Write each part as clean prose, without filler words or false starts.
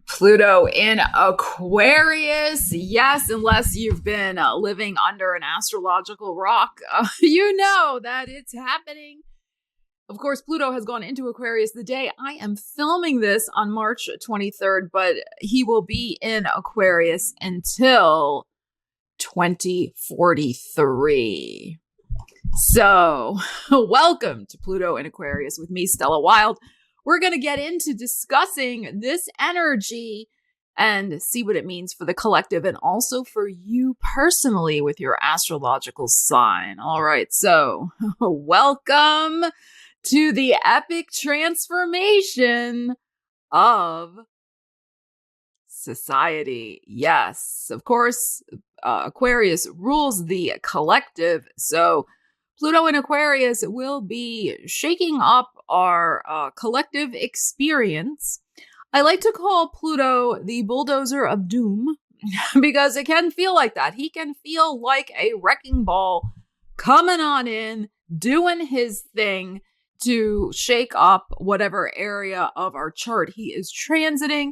Pluto in Aquarius. Yes, unless you've been living under an astrological rock, you know that it's happening. Of course, Pluto has gone into Aquarius the day I am filming this on March 23rd, but he will be in Aquarius until 2043. So, welcome to Pluto in Aquarius with me, Stella Wilde. We're going to get into discussing this energy and see what it means for the collective and also for you personally with your astrological sign. All right, so welcome to the epic transformation of society. Yes, of course, Aquarius rules the collective. So Pluto in Aquarius will be shaking up our collective experience. I like to call Pluto the bulldozer of doom because it can feel like that. He can feel like a wrecking ball coming on in, doing his thing to shake up whatever area of our chart he is transiting.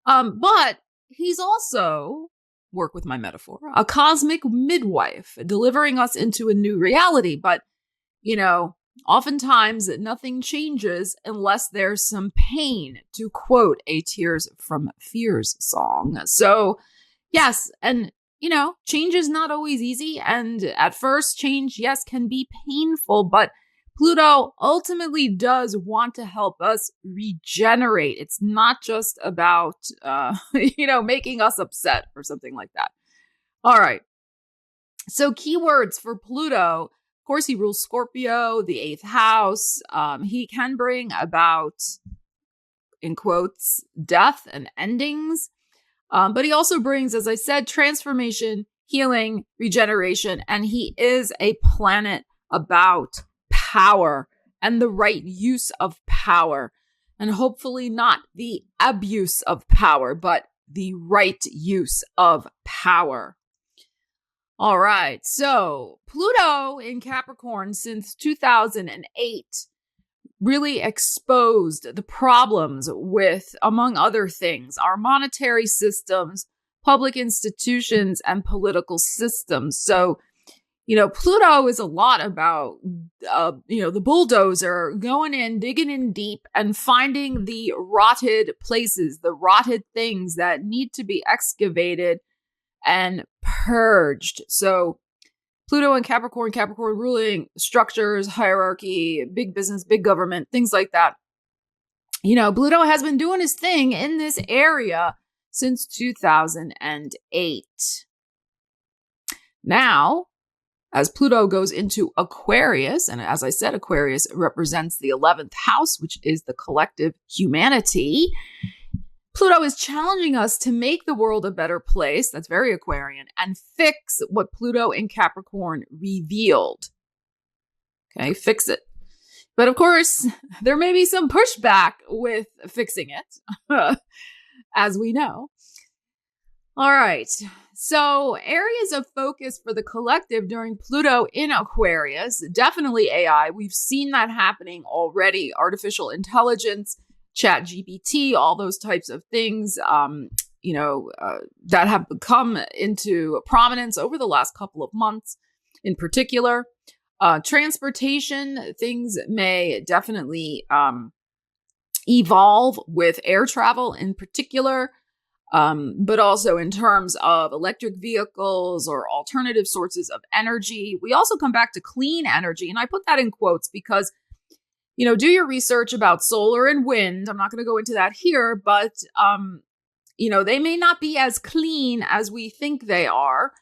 But he's also, work with my metaphor, a cosmic midwife delivering us into a new reality. But, you know, oftentimes nothing changes unless there's some pain, to quote a Tears from Fears song. So, yes, and, you know, change is not always easy. And at first, change, yes, can be painful, but Pluto ultimately does want to help us regenerate. It's not just about, making us upset or something like that. All right. So keywords for Pluto. Of course, he rules Scorpio, the 8th house. He can bring about, in quotes, death and endings. But he also brings, as I said, transformation, healing, regeneration. And he is a planet about power and the right use of power, and hopefully not the abuse of power, but the right use of power. All right, so Pluto in Capricorn since 2008 really exposed the problems with, among other things, our monetary systems, public institutions, and political systems. So Pluto is a lot about, the bulldozer going in, digging in deep and finding the rotted places, the rotted things that need to be excavated and purged. So Pluto and Capricorn ruling structures, hierarchy, big business, big government, things like that. Pluto has been doing his thing in this area since 2008. Now, as Pluto goes into Aquarius, and as I said, Aquarius represents the 11th house, which is the collective humanity. Pluto is challenging us to make the world a better place. That's very Aquarian, and fix what Pluto in Capricorn revealed. Okay, fix it. But of course, there may be some pushback with fixing it, as we know. All right. So areas of focus for the collective during Pluto in Aquarius, definitely AI. We've seen that happening already. Artificial intelligence, ChatGPT, all those types of things, that have come into prominence over the last couple of months in particular. Transportation, things may definitely evolve with air travel in particular. But also in terms of electric vehicles or alternative sources of energy. We also come back to clean energy. And I put that in quotes because, do your research about solar and wind. I'm not going to go into that here, but, they may not be as clean as we think they are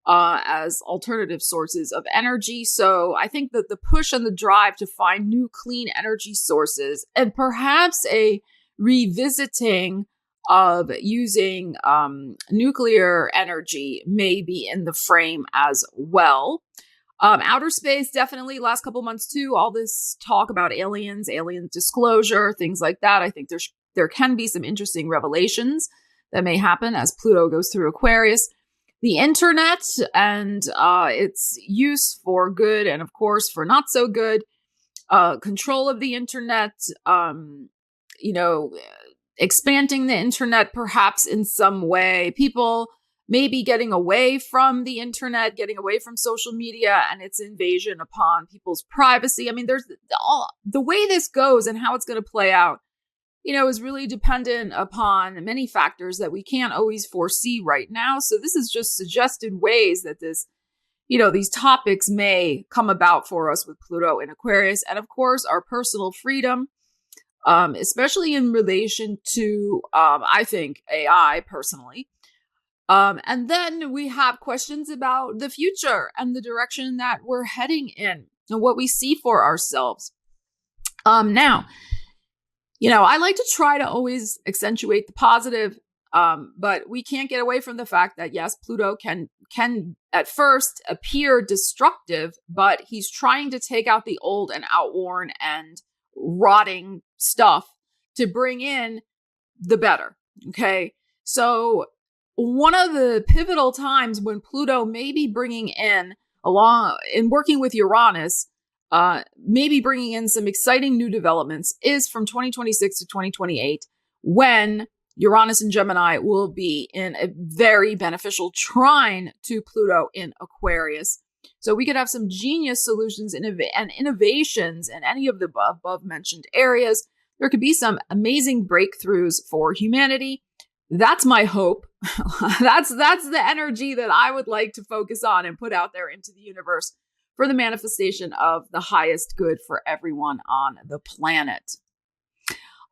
as alternative sources of energy. So I think that the push and the drive to find new clean energy sources and perhaps a revisiting of using nuclear energy may be in the frame as well. Outer space, definitely last couple months too, all this talk about alien disclosure, things like that. I think there can be some interesting revelations that may happen as Pluto goes through Aquarius. The internet and its use for good and of course for not so good, control of the internet, expanding the internet perhaps in some way. People may be getting away from the internet, getting away from social media and its invasion upon people's privacy. I mean, there's all the way this goes and how it's going to play out, is really dependent upon many factors that we can't always foresee right now. So this is just suggested ways that these topics may come about for us with Pluto in Aquarius. And of course, our personal freedom, especially in relation to, I think, AI personally. And then we have questions about the future and the direction that we're heading in and what we see for ourselves. Now, I like to try to always accentuate the positive, but we can't get away from the fact that, yes, Pluto can at first appear destructive, but he's trying to take out the old and outworn and rotting stuff to bring in the better. Okay. So one of the pivotal times when Pluto may be bringing in working with Uranus, maybe bringing in some exciting new developments is from 2026 to 2028, when Uranus and Gemini will be in a very beneficial trine to Pluto in Aquarius. So we could have some genius solutions and innovations in any of the above mentioned areas. There could be some amazing breakthroughs for humanity. That's my hope. That's the energy that I would like to focus on and put out there into the universe for the manifestation of the highest good for everyone on the planet.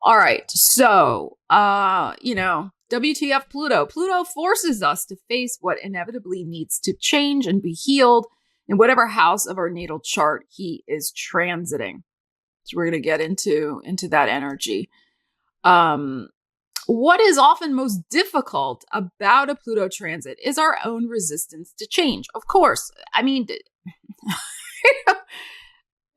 All right. So, WTF Pluto. Pluto forces us to face what inevitably needs to change and be healed in whatever house of our natal chart he is transiting. So we're going to get into that energy. What is often most difficult about a Pluto transit is our own resistance to change. Of course, I mean,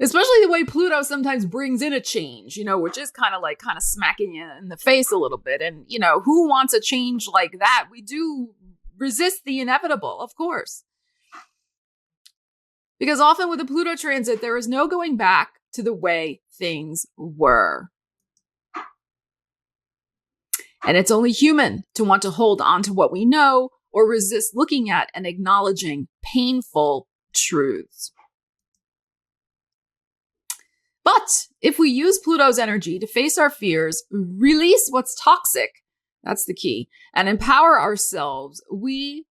especially the way Pluto sometimes brings in a change, which is kind of smacking you in the face a little bit. And, who wants a change like that? We do resist the inevitable, of course. Because often with a Pluto transit, there is no going back to the way things were. And it's only human to want to hold on to what we know or resist looking at and acknowledging painful truths. But if we use Pluto's energy to face our fears, release what's toxic, that's the key, and empower ourselves, we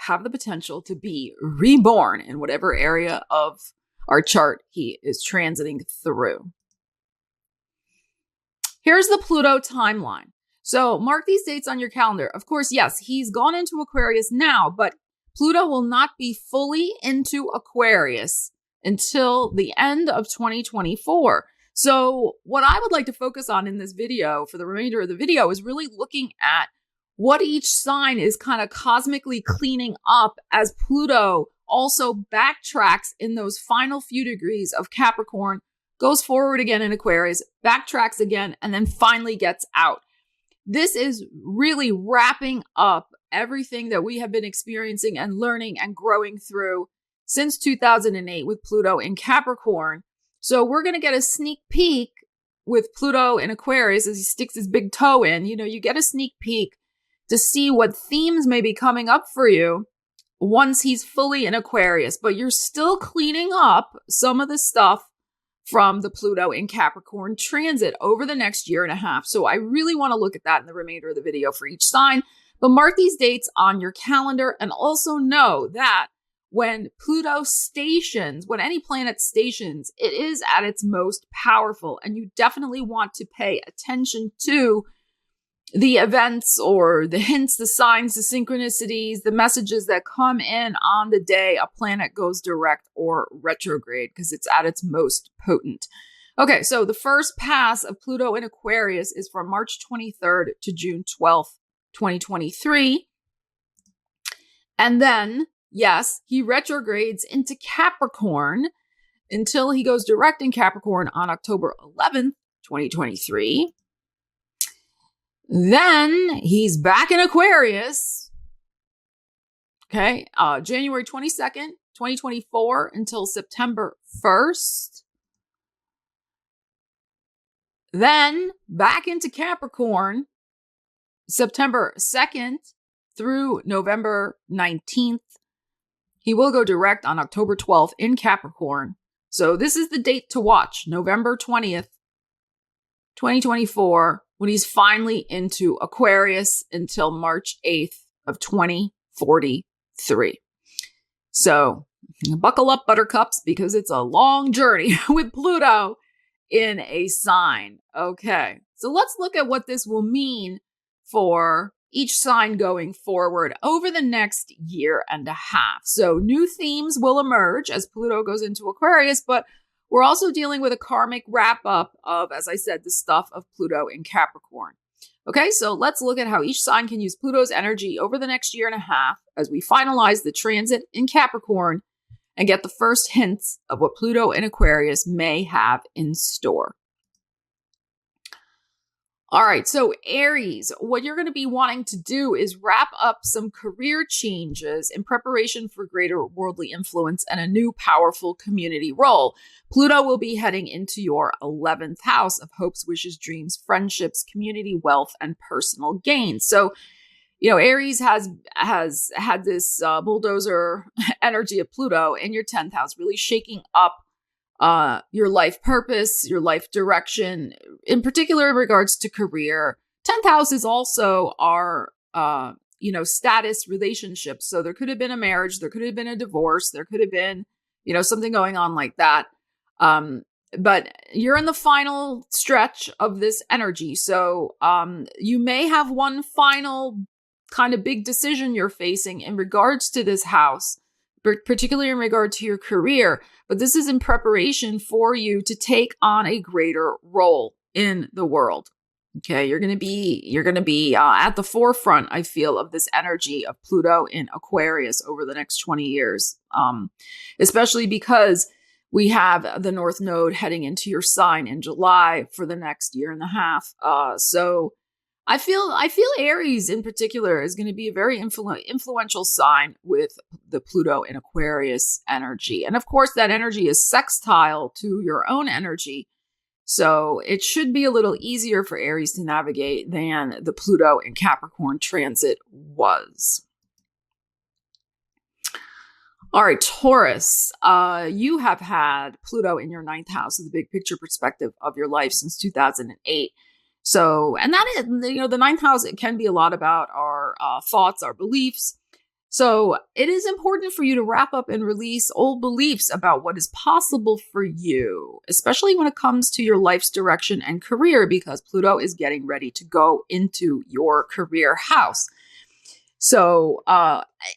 have the potential to be reborn in whatever area of our chart he is transiting through. Here's the Pluto timeline. So mark these dates on your calendar. Of course, yes, he's gone into Aquarius now, but Pluto will not be fully into Aquarius until the end of 2024. So what I would like to focus on in this video for the remainder of the video is really looking at what each sign is kind of cosmically cleaning up as Pluto also backtracks in those final few degrees of Capricorn, goes forward again in Aquarius, backtracks again, and then finally gets out. This is really wrapping up everything that we have been experiencing and learning and growing through since 2008 with Pluto in Capricorn. So we're going to get a sneak peek with Pluto in Aquarius as he sticks his big toe in. You get a sneak peek to see what themes may be coming up for you once he's fully in Aquarius. But you're still cleaning up some of the stuff from the Pluto in Capricorn transit over the next year and a half. So I really want to look at that in the remainder of the video for each sign. But mark these dates on your calendar and also know that when Pluto stations, when any planet stations, it is at its most powerful. And you definitely want to pay attention to the events or the hints, the signs, the synchronicities, the messages that come in on the day a planet goes direct or retrograde, because it's at its most potent. Okay, so the first pass of Pluto in Aquarius is from March 23rd to June 12th, 2023. And then, yes, he retrogrades into Capricorn until he goes direct in Capricorn on October 11th, 2023. Then he's back in Aquarius, okay, January 22nd, 2024 until September 1st. Then back into Capricorn September 2nd through November 19th. He will go direct on October 12th in Capricorn. So this is the date to watch, November 20th, 2024, when he's finally into Aquarius until March 8th of 2043. So buckle up, buttercups, because it's a long journey with Pluto in a sign. Okay, so let's look at what this will mean for each sign going forward over the next year and a half. So new themes will emerge as Pluto goes into Aquarius, but we're also dealing with a karmic wrap up of, as I said, the stuff of Pluto in Capricorn. Okay, so let's look at how each sign can use Pluto's energy over the next year and a half as we finalize the transit in Capricorn and get the first hints of what Pluto in Aquarius may have in store. All right, so Aries, what you're going to be wanting to do is wrap up some career changes in preparation for greater worldly influence and a new powerful community role. Pluto will be heading into your 11th house of hopes, wishes, dreams, friendships, community, wealth, and personal gain. So, Aries has had this bulldozer energy of Pluto in your 10th house, really shaking up your life purpose, your life direction, in particular in regards to career. 10th house is also our, status relationships. So there could have been a marriage, there could have been a divorce, there could have been, something going on like that. But you're in the final stretch of this energy. So you may have one final kind of big decision you're facing in regards to this house, particularly in regard to your career. But this is in preparation for you to take on a greater role in the world. Okay, you're going to be at the forefront, I feel, of this energy of Pluto in Aquarius over the next 20 years, especially because we have the North Node heading into your sign in July for the next year and a half. So I feel Aries in particular is going to be a very influential sign with the Pluto in Aquarius energy. And of course, that energy is sextile to your own energy. So it should be a little easier for Aries to navigate than the Pluto in Capricorn transit was. All right, Taurus, you have had Pluto in your 9th house of the big picture perspective of your life since 2008. So, and that is, the 9th house, it can be a lot about our thoughts, our beliefs. So it is important for you to wrap up and release old beliefs about what is possible for you, especially when it comes to your life's direction and career, because Pluto is getting ready to go into your career house. So,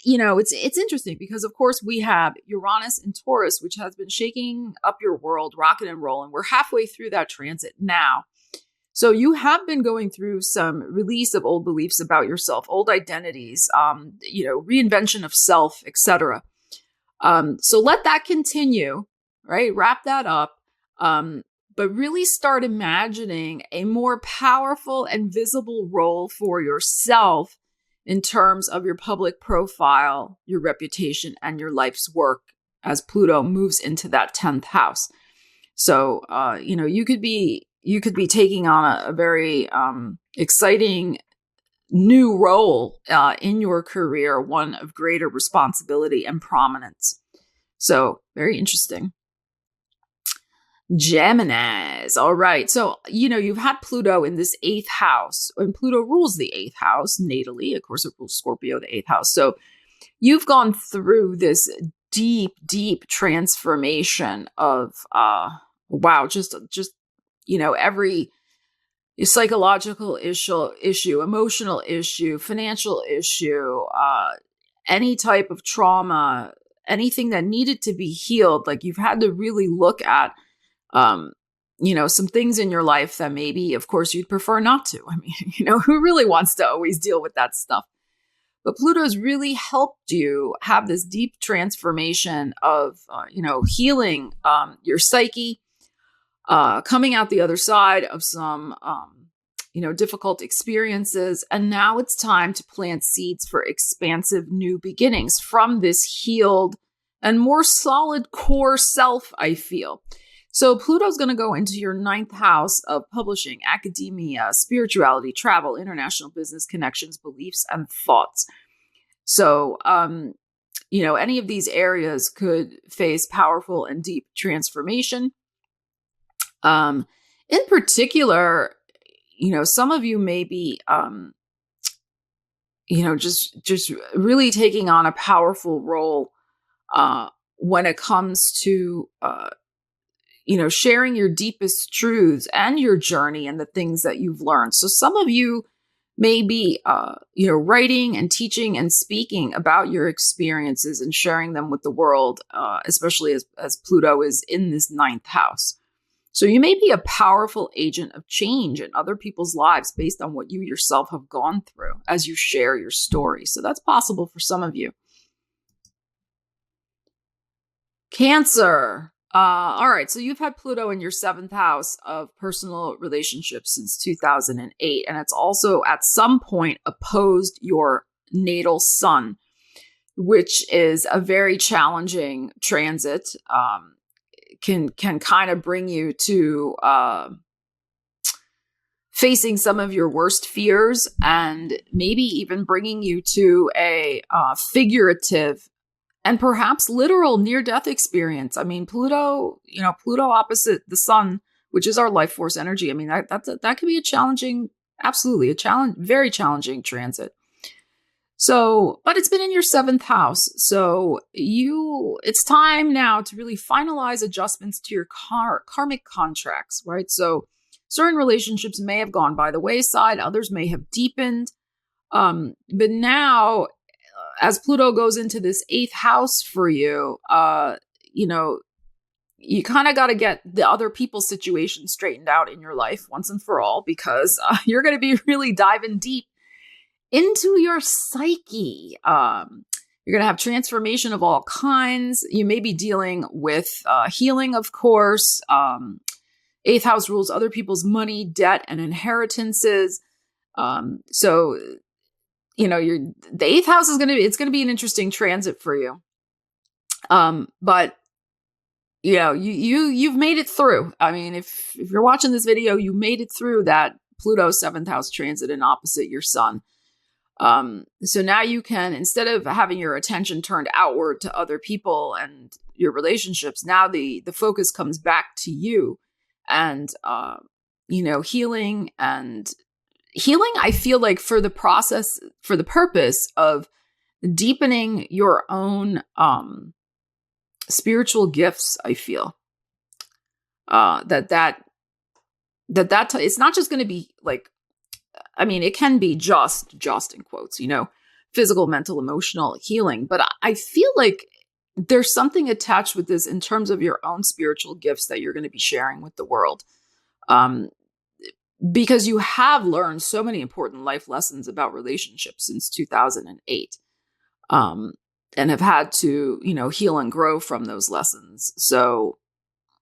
it's interesting because, of course, we have Uranus and Taurus, which has been shaking up your world, rocking and rolling. We're halfway through that transit now. So you have been going through some release of old beliefs about yourself, old identities, reinvention of self, etc. So let that continue, right? Wrap that up. But really start imagining a more powerful and visible role for yourself in terms of your public profile, your reputation, and your life's work as Pluto moves into that 10th house. So, you could be taking on a very exciting new role in your career, one of greater responsibility and prominence. So very interesting. Geminis. All right. So, you've had Pluto in this 8th house, and Pluto rules the 8th house natally. Of course, it rules Scorpio, the 8th house. So you've gone through this deep, deep transformation of, every psychological issue, emotional issue, financial issue, any type of trauma, anything that needed to be healed. Like, you've had to really look at, some things in your life that maybe, of course, you'd prefer not to. I mean, who really wants to always deal with that stuff? But Pluto's really helped you have this deep transformation of, healing your psyche, coming out the other side of some, difficult experiences. And now it's time to plant seeds for expansive new beginnings from this healed and more solid core self, I feel. So Pluto's going to go into your ninth house of publishing, academia, spirituality, travel, international business connections, beliefs, and thoughts. So, any of these areas could face powerful and deep transformation. In particular, some of you may be, just really taking on a powerful role when it comes to, sharing your deepest truths and your journey and the things that you've learned. So some of you may be, writing and teaching and speaking about your experiences and sharing them with the world, especially as Pluto is in this ninth house. So you may be a powerful agent of change in other people's lives based on what you yourself have gone through as you share your story. So that's possible for some of you. Cancer. All right. So you've had Pluto in your seventh house of personal relationships since 2008. And it's also at some point opposed your natal sun, which is a very challenging transit. Can kind of bring you to facing some of your worst fears and maybe even bringing you to a figurative and perhaps literal near-death experience. I mean, Pluto opposite the sun, which is our life force energy. I mean, that could be a challenging, very challenging transit. So, but it's been in your seventh house. So it's time now to really finalize adjustments to your karmic contracts, right? So certain relationships may have gone by the wayside. Others may have deepened. But now, as Pluto goes into this eighth house for you, you kind of got to get the other people's situation straightened out in your life once and for all, because you're going to be really diving deep into your psyche. You're going to have transformation of all kinds. You may be dealing with healing, of course. Eighth house rules other people's money, debt, and inheritances. So the eighth house is it's going to be an interesting transit for you. But you've made it through. I mean, if you're watching this video, you made it through that Pluto seventh house transit and opposite your sun. So now you can, instead of having your attention turned outward to other people and your relationships, now the focus comes back to you and, healing. I feel like for the purpose of deepening your own, spiritual gifts. I feel, that it's not just going to be like, I mean, it can be just in quotes, physical, mental, emotional healing. But I feel like there's something attached with this in terms of your own spiritual gifts that you're going to be sharing with the world. Because you have learned so many important life lessons about relationships since 2008. And have had to, heal and grow from those lessons. So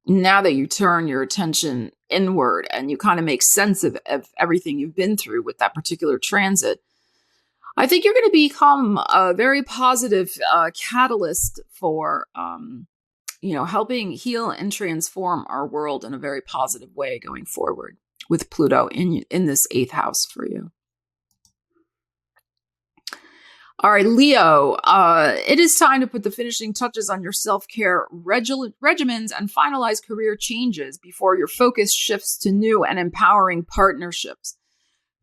now that you turn your attention inward and you kind of make sense of everything you've been through with that particular transit, I think you're going to become a very positive catalyst for, helping heal and transform our world in a very positive way going forward with Pluto in this eighth house for you. All right, Leo, it is time to put the finishing touches on your self-care regimens and finalize career changes before your focus shifts to new and empowering partnerships.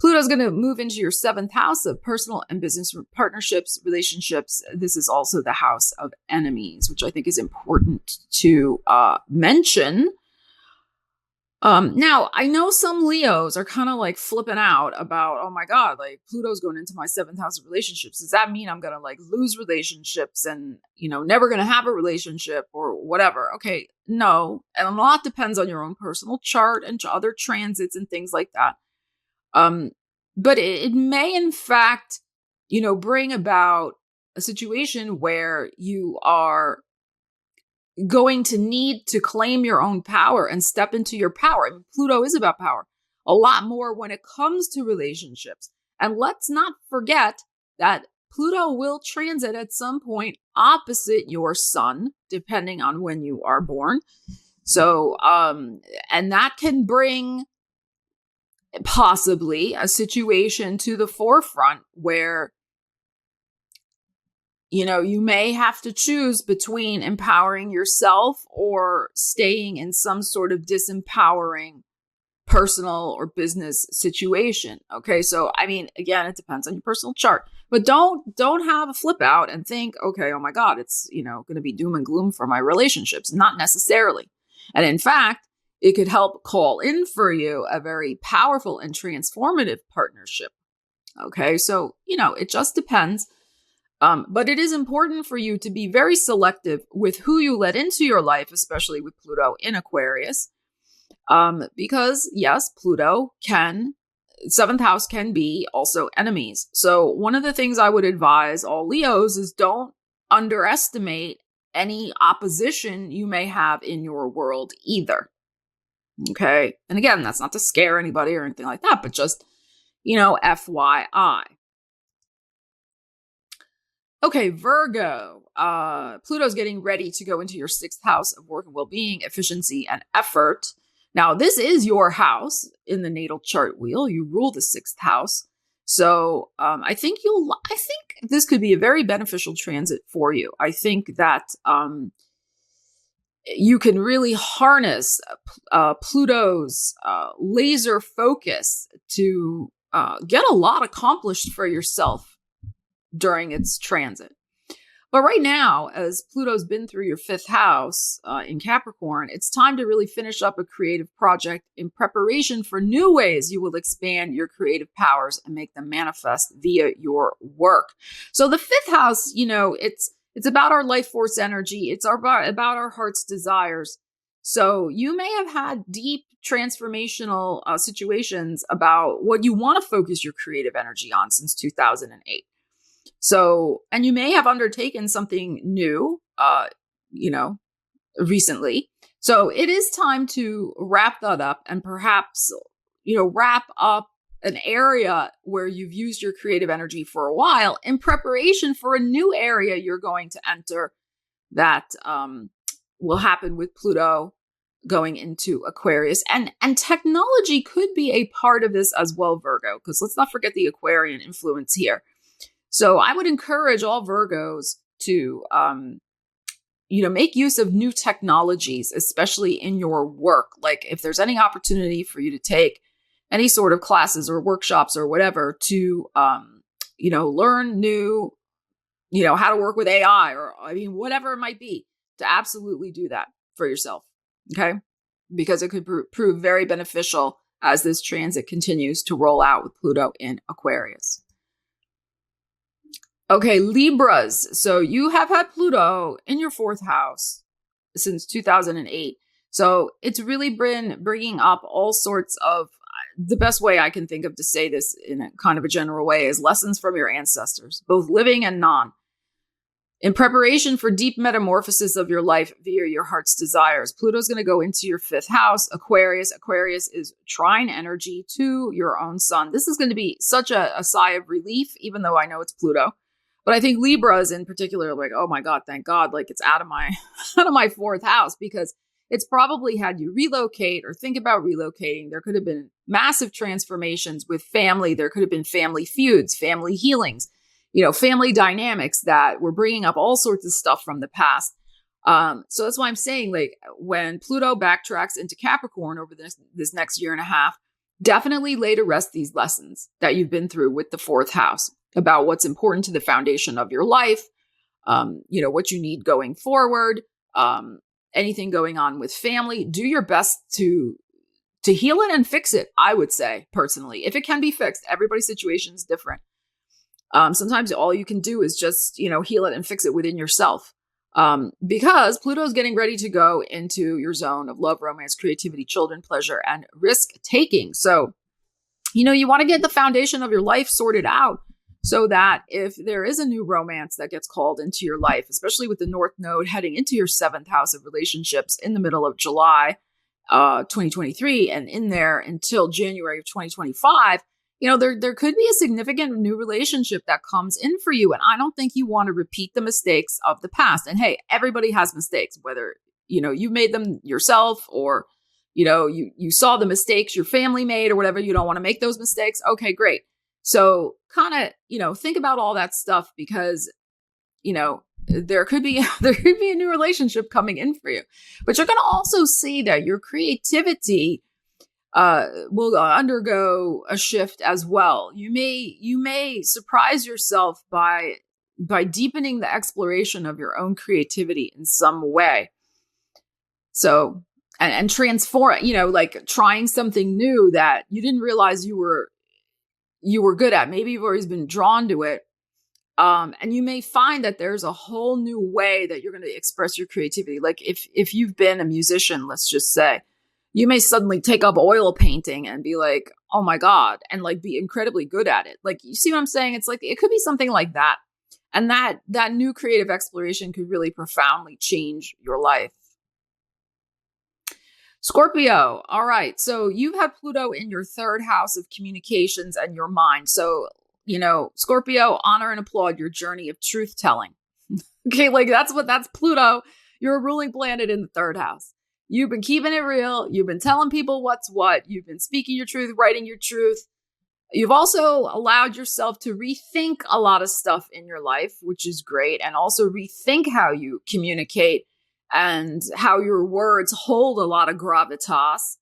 Pluto's going to move into your seventh house of personal and business partnerships, relationships. This is also the house of enemies, which I think is important to mention. Now, I know some Leos are kind of like flipping out about, oh my God, like Pluto's going into my seventh house of relationships. Does that mean I'm going to like lose relationships and, never going to have a relationship or whatever? Okay, no. And a lot depends on your own personal chart and other transits and things like that. But it may in fact, bring about a situation where you are going to need to claim your own power and step into your power. I mean, Pluto is about power a lot more when it comes to relationships. And let's not forget that Pluto will transit at some point opposite your sun, depending on when you are born. So, and that can bring possibly a situation to the forefront where, you may have to choose between empowering yourself or staying in some sort of disempowering personal or business situation. Okay. So, I mean, again, it depends on your personal chart, but don't have a flip out and think, okay, oh my God, it's, going to be doom and gloom for my relationships. Not necessarily. And in fact, it could help call in for you a very powerful and transformative partnership. Okay. So, it just depends. But it is important for you to be very selective with who you let into your life, especially with Pluto in Aquarius. Because yes, seventh house can be also enemies. So one of the things I would advise all Leos is don't underestimate any opposition you may have in your world either. Okay. And again, that's not to scare anybody or anything like that, but just, FYI. Okay, Virgo. Pluto's getting ready to go into your sixth house of work and well-being, efficiency, and effort. Now, this is your house in the natal chart wheel. You rule the sixth house. So I think this could be a very beneficial transit for you. I think that you can really harness Pluto's laser focus to get a lot accomplished for yourself during its transit. But right now, as Pluto's been through your fifth house in Capricorn, it's time to really finish up a creative project in preparation for new ways you will expand your creative powers and make them manifest via your work. So the fifth house, it's about our life force energy. It's about our heart's desires. So you may have had deep transformational situations about what you want to focus your creative energy on since 2008. So, and you may have undertaken something new, recently. So it is time to wrap that up and perhaps, wrap up an area where you've used your creative energy for a while in preparation for a new area you're going to enter that will happen with Pluto going into Aquarius. And technology could be a part of this as well, Virgo, because let's not forget the Aquarian influence here. So I would encourage all Virgos to, make use of new technologies, especially in your work. Like if there's any opportunity for you to take any sort of classes or workshops or whatever to, learn new, how to work with AI or, whatever it might be, to absolutely do that for yourself. Okay. Because it could prove very beneficial as this transit continues to roll out with Pluto in Aquarius. Okay, Libras. So you have had Pluto in your fourth house since 2008. So it's really been bringing up all sorts of, the best way I can think of to say this in a kind of a general way is lessons from your ancestors, both living and non. In preparation for deep metamorphosis of your life via your heart's desires, Pluto's going to go into your fifth house, Aquarius. Aquarius is trine energy to your own sun. This is going to be such a sigh of relief, even though I know it's Pluto. But I think Libras in particular, like, oh my God, thank God, like it's out of my fourth house, because it's probably had you relocate or think about relocating. There could have been massive transformations with family. There could have been family feuds, family healings, family dynamics that were bringing up all sorts of stuff from the past. So that's why I'm saying, like, when Pluto backtracks into Capricorn over this next year and a half, definitely lay to rest these lessons that you've been through with the fourth house about what's important to the foundation of your life, what you need going forward, anything going on with family. Do your best to heal it and fix it, I would say, personally. If it can be fixed, everybody's situation is different. Sometimes all you can do is just, heal it and fix it within yourself. Because Pluto's getting ready to go into your zone of love, romance, creativity, children, pleasure, and risk taking. So, you want to get the foundation of your life sorted out so that if there is a new romance that gets called into your life, especially with the North Node heading into your seventh house of relationships in the middle of July 2023 and in there until January of 2025, there could be a significant new relationship that comes in for you. And I don't think you want to repeat the mistakes of the past. And hey, everybody has mistakes, whether, you made them yourself, or, you saw the mistakes your family made or whatever. You don't want to make those mistakes. Okay, great. So kind of, think about all that stuff, because, there could be a new relationship coming in for you, but you're going to also see that your creativity will undergo a shift as well. You may surprise yourself by deepening the exploration of your own creativity in some way. So, and transform, like trying something new that you didn't realize you were good at. Maybe you've always been drawn to it. And you may find that there's a whole new way that you're going to express your creativity. Like if you've been a musician, let's just say, you may suddenly take up oil painting and be like, oh my God, and like be incredibly good at it. Like, you see what I'm saying? It's like, it could be something like that. And that new creative exploration could really profoundly change your life. Scorpio. All right. So you have Pluto in your third house of communications and your mind. So, Scorpio, honor and applaud your journey of truth telling. Okay. Like that's Pluto. You're a ruling planet in the third house. You've been keeping it real. You've been telling people what's what. You've been speaking your truth, writing your truth. You've also allowed yourself to rethink a lot of stuff in your life, which is great. And also rethink how you communicate and how your words hold a lot of gravitas.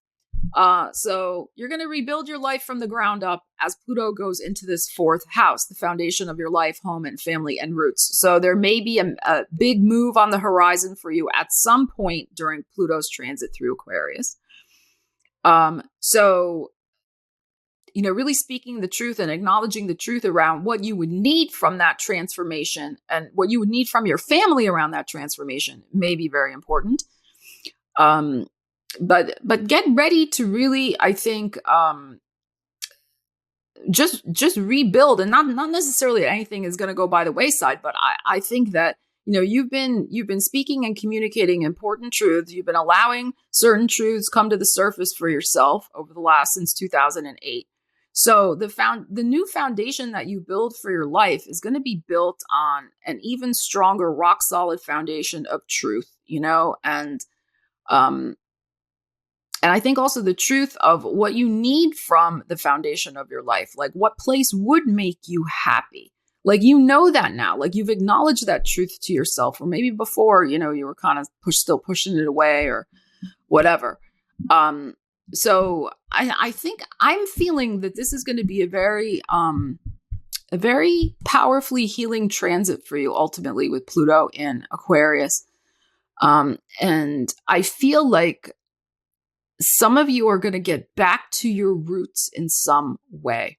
So you're going to rebuild your life from the ground up as Pluto goes into this fourth house, the foundation of your life, home and family and roots. So there may be a big move on the horizon for you at some point during Pluto's transit through Aquarius. So, really speaking the truth and acknowledging the truth around what you would need from that transformation and what you would need from your family around that transformation may be very important. But get ready to really, I think, just rebuild, and not necessarily anything is going to go by the wayside. But I think that, you've been speaking and communicating important truths. You've been allowing certain truths come to the surface for yourself over the last since 2008. So the new foundation that you build for your life is going to be built on an even stronger, rock solid foundation of truth, and I think also the truth of what you need from the foundation of your life, like what place would make you happy. Like, that now, like you've acknowledged that truth to yourself, or maybe before, you were kind of still pushing it away or whatever. So I think I'm feeling that this is going to be a very powerfully healing transit for you ultimately with Pluto in Aquarius. And I feel like some of you are going to get back to your roots in some way.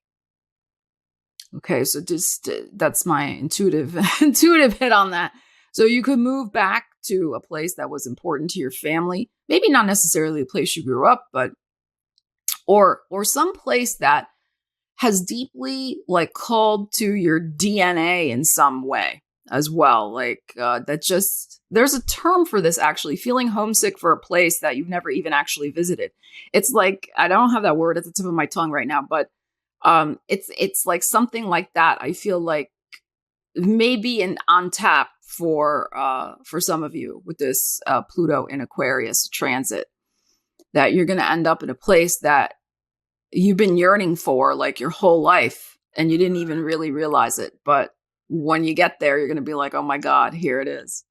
Okay, so just that's my intuitive hit on that. So you could move back to a place that was important to your family, maybe not necessarily a place you grew up, but or some place that has deeply like called to your DNA in some way as well. Like there's a term for this, actually, feeling homesick for a place that you've never even actually visited. It's like, I don't have that word at the tip of my tongue right now, but it's like something like that. I feel like maybe on tap for some of you with this Pluto in Aquarius transit, that you're going to end up in a place that you've been yearning for like your whole life and you didn't even really realize it. But when you get there, you're going to be like, oh my God, here it is.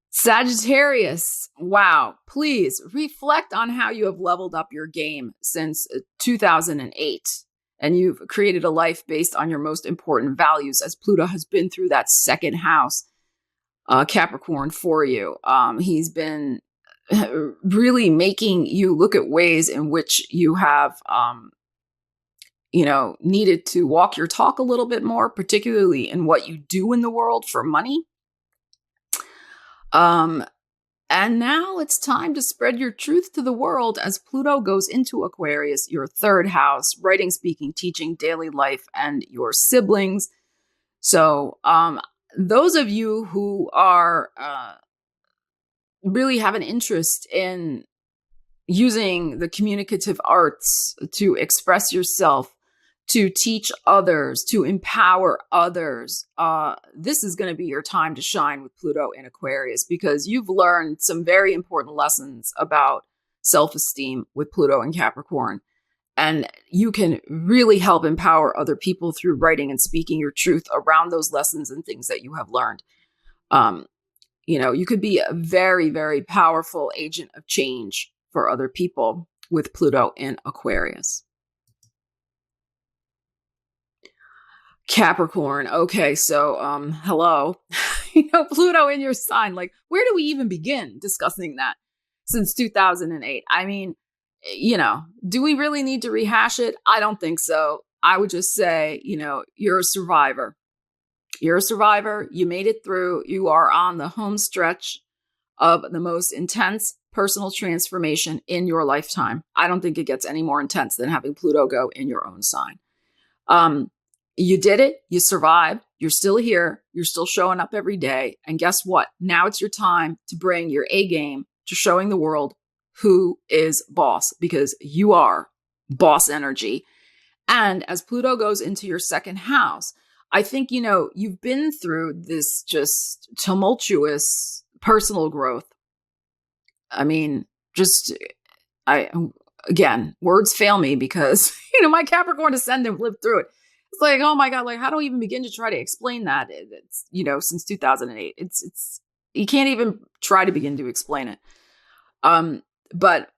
Sagittarius, wow, please reflect on how you have leveled up your game since 2008. And you've created a life based on your most important values, as Pluto has been through that second house, Capricorn, for you. He's been really making you look at ways in which you have, needed to walk your talk a little bit more, particularly in what you do in the world for money. And now it's time to spread your truth to the world as Pluto goes into Aquarius, your third house, writing, speaking, teaching, daily life, and your siblings. So, those of you who are, really have an interest in using the communicative arts to express yourself, to teach others, to empower others. This is going to be your time to shine with Pluto in Aquarius, because you've learned some very important lessons about self-esteem with Pluto in Capricorn. And you can really help empower other people through writing and speaking your truth around those lessons and things that you have learned. You could be a very, very powerful agent of change for other people with Pluto in Aquarius. Capricorn. Okay, so hello. Pluto in your sign. Like, where do we even begin discussing that since 2008? I mean, do we really need to rehash it? I don't think so. I would just say, you're a survivor. You're a survivor. You made it through. You are on the home stretch of the most intense personal transformation in your lifetime. I don't think it gets any more intense than having Pluto go in your own sign. You did it. You survived. You're still here. You're still showing up every day. And guess what? Now it's your time to bring your A game to showing the world who is boss, because you are boss energy. And as Pluto goes into your second house, I think, you've been through this just tumultuous personal growth. I mean, again, words fail me because, my Capricorn ascendant lived through it. It's like, oh my God, like, how do I even begin to try to explain that? It's, since 2008, it's, you can't even try to begin to explain it. But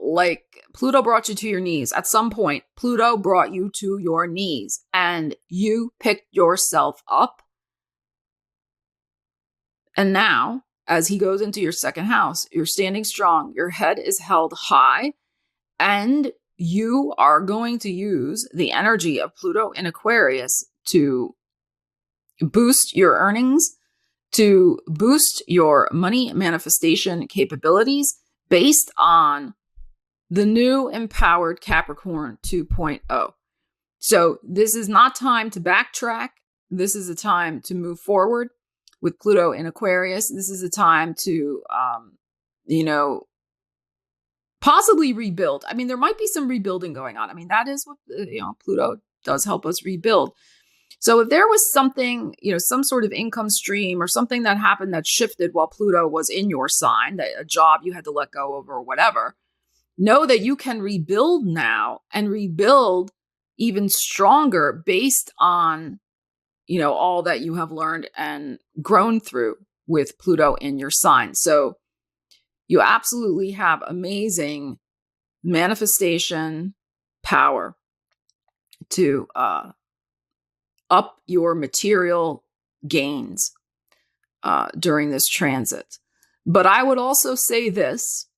like, Pluto brought you to your knees. At some point, Pluto brought you to your knees and you picked yourself up. And now, as he goes into your second house, you're standing strong. Your head is held high, and you are going to use the energy of Pluto in Aquarius to boost your earnings, to boost your money manifestation capabilities based on the new empowered Capricorn 2.0. So this is not time to backtrack. This is a time to move forward with Pluto in Aquarius. This is a time to, possibly rebuild. I mean, there might be some rebuilding going on. I mean, that is what, Pluto does help us rebuild. So if there was something, some sort of income stream or something that happened that shifted while Pluto was in your sign, that a job you had to let go of or whatever, know that you can rebuild now and rebuild even stronger based on, all that you have learned and grown through with Pluto in your sign. So you absolutely have amazing manifestation power to up your material gains during this transit. But I would also say this,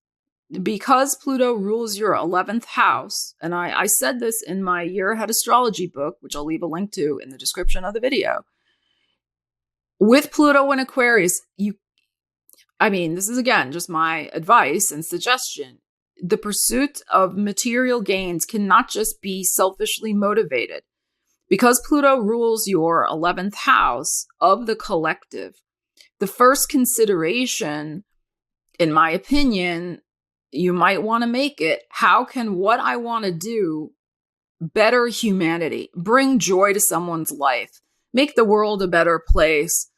because Pluto rules your 11th house, and I said this in my Year Ahead Astrology book, which I'll leave a link to in the description of the video. With Pluto in Aquarius, this is again just my advice and suggestion. The pursuit of material gains cannot just be selfishly motivated. Because Pluto rules your 11th house of the collective, the first consideration, in my opinion, you might want to make it, how can what I want to do better humanity, bring joy to someone's life, make the world a better place,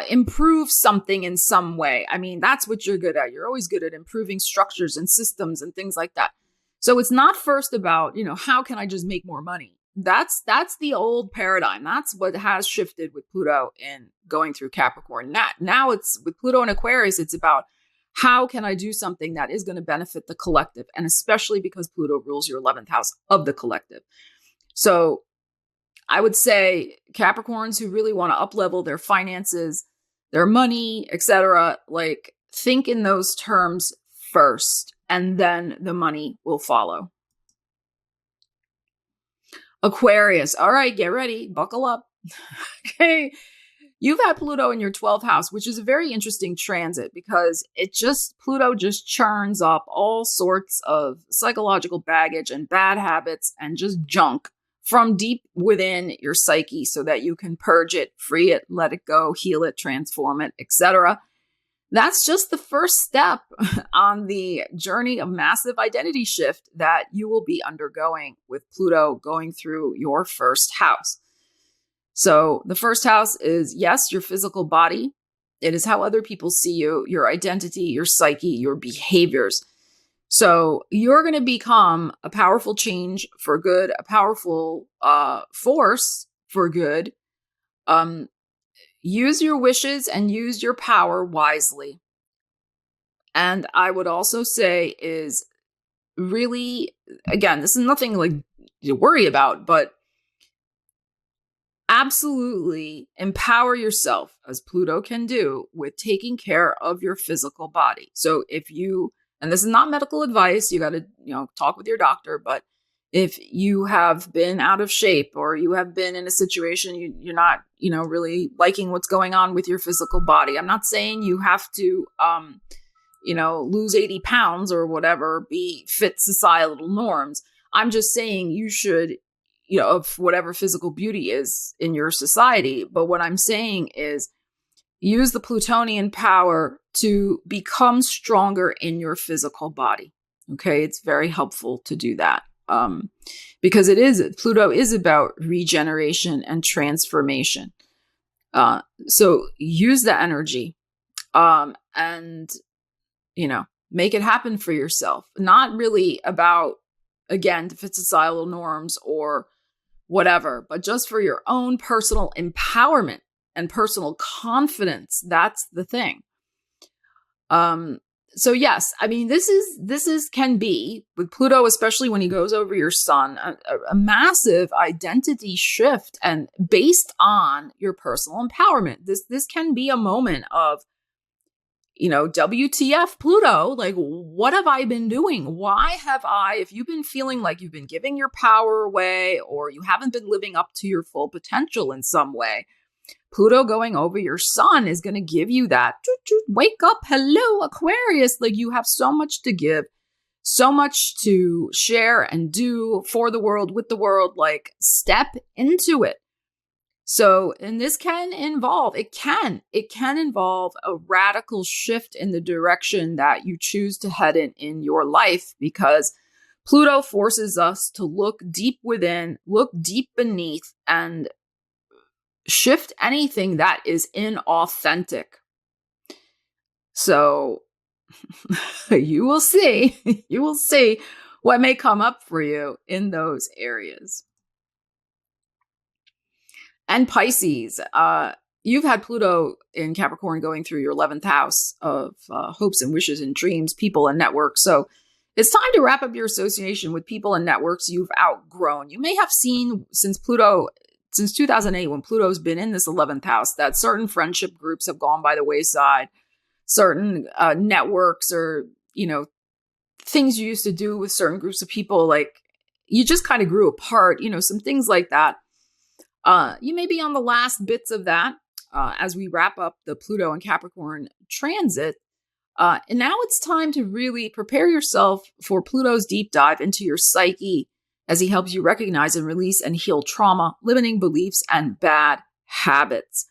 improve something in some way? I mean, that's what you're good at. You're always good at improving structures and systems and things like that. So it's not first about, how can I just make more money? That's the old paradigm. That's what has shifted with Pluto and going through Capricorn. Now it's with Pluto and Aquarius, it's about how can I do something that is going to benefit the collective? And especially because Pluto rules your 11th house of the collective. So I would say Capricorns who really want to up-level their finances, their money, etc., like, think in those terms first, and then the money will follow. Aquarius. All right, get ready. Buckle up. Okay. You've had Pluto in your 12th house, which is a very interesting transit because Pluto just churns up all sorts of psychological baggage and bad habits and just junk from deep within your psyche so that you can purge it, free it, let it go, heal it, transform it, etc. That's just the first step on the journey of massive identity shift that you will be undergoing with Pluto going through your first house. So the first house is, yes, your physical body. It is how other people see you, your identity, your psyche, your behaviors. So you're going to become a powerful change for good, a powerful force for good. Use your wishes and use your power wisely. And I would also say is really, again, this is nothing like to worry about, but absolutely empower yourself, as Pluto can do, with taking care of your physical body. So if you, and this is not medical advice, you got to, talk with your doctor, but if you have been out of shape or you have been in a situation you're not, really liking what's going on with your physical body, I'm not saying you have to, lose 80 pounds or whatever, be fit societal norms. I'm just saying you should, of whatever physical beauty is in your society. But what I'm saying is use the Plutonian power to become stronger in your physical body. Okay. It's very helpful to do that. Because Pluto is about regeneration and transformation. So use the energy, and, make it happen for yourself. Not really about, again, to fit societal norms or whatever, but just for your own personal empowerment and personal confidence. That's the thing. So yes, I mean, this can be with Pluto, especially when he goes over your sun, a massive identity shift, and based on your personal empowerment. This can be a moment of, WTF Pluto, like, what have I been doing? Why have if you've been feeling like you've been giving your power away, or you haven't been living up to your full potential in some way, Pluto going over your sun is going to give you that, wake up, hello, Aquarius. Like, you have so much to give, so much to share and do for the world, with the world, like, step into it. So, and this can involve, it can involve a radical shift in the direction that you choose to head in your life, because Pluto forces us to look deep within, look deep beneath, and shift anything that is inauthentic. So you will see what may come up for you in those areas. And Pisces, you've had Pluto in Capricorn going through your 11th house of hopes and wishes and dreams, people and networks. So it's time to wrap up your association with people and networks you've outgrown. You may have seen since 2008, when Pluto's been in this 11th house, that certain friendship groups have gone by the wayside, certain networks or, things you used to do with certain groups of people, like you just kind of grew apart, some things like that. You may be on the last bits of that as we wrap up the Pluto and Capricorn transit. And now it's time to really prepare yourself for Pluto's deep dive into your psyche, as he helps you recognize and release and heal trauma, limiting beliefs, and bad habits.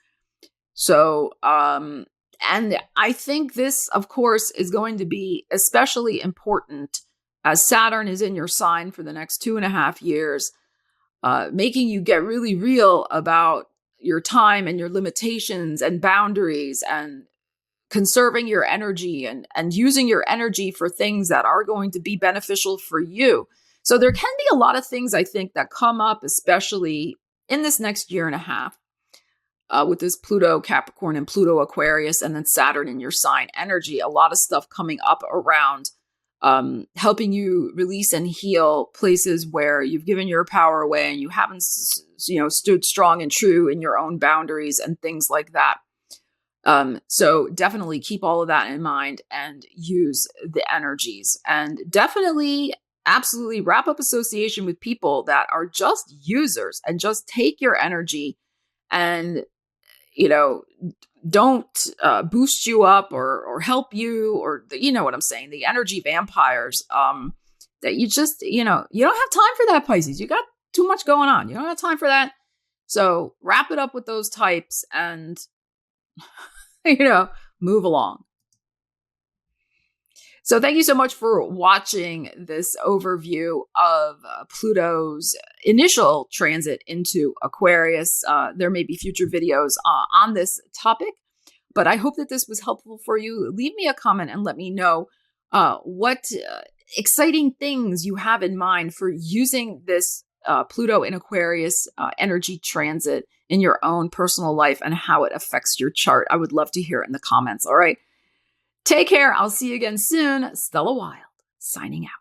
So, and I think this, of course, is going to be especially important as Saturn is in your sign for the next 2.5 years, making you get really real about your time and your limitations and boundaries, and conserving your energy and using your energy for things that are going to be beneficial for you. So there can be a lot of things, I think, that come up, especially in this next 1.5 years, with this Pluto Capricorn and Pluto Aquarius, and then Saturn in your sign energy. A lot of stuff coming up around helping you release and heal places where you've given your power away and you haven't, stood strong and true in your own boundaries and things like that. So definitely keep all of that in mind and use the energies, and definitely absolutely wrap up association with people that are just users and just take your energy and, don't boost you up or help you, or what I'm saying, the energy vampires, that you just, you don't have time for that, Pisces. You got too much going on. You don't have time for that. So wrap it up with those types and, move along. So thank you so much for watching this overview of Pluto's initial transit into Aquarius. There may be future videos on this topic, but I hope that this was helpful for you. Leave me a comment and let me know what exciting things you have in mind for using this Pluto in Aquarius energy transit in your own personal life and how it affects your chart. I would love to hear it in the comments. All right. Take care. I'll see you again soon. Stella Wilde, signing out.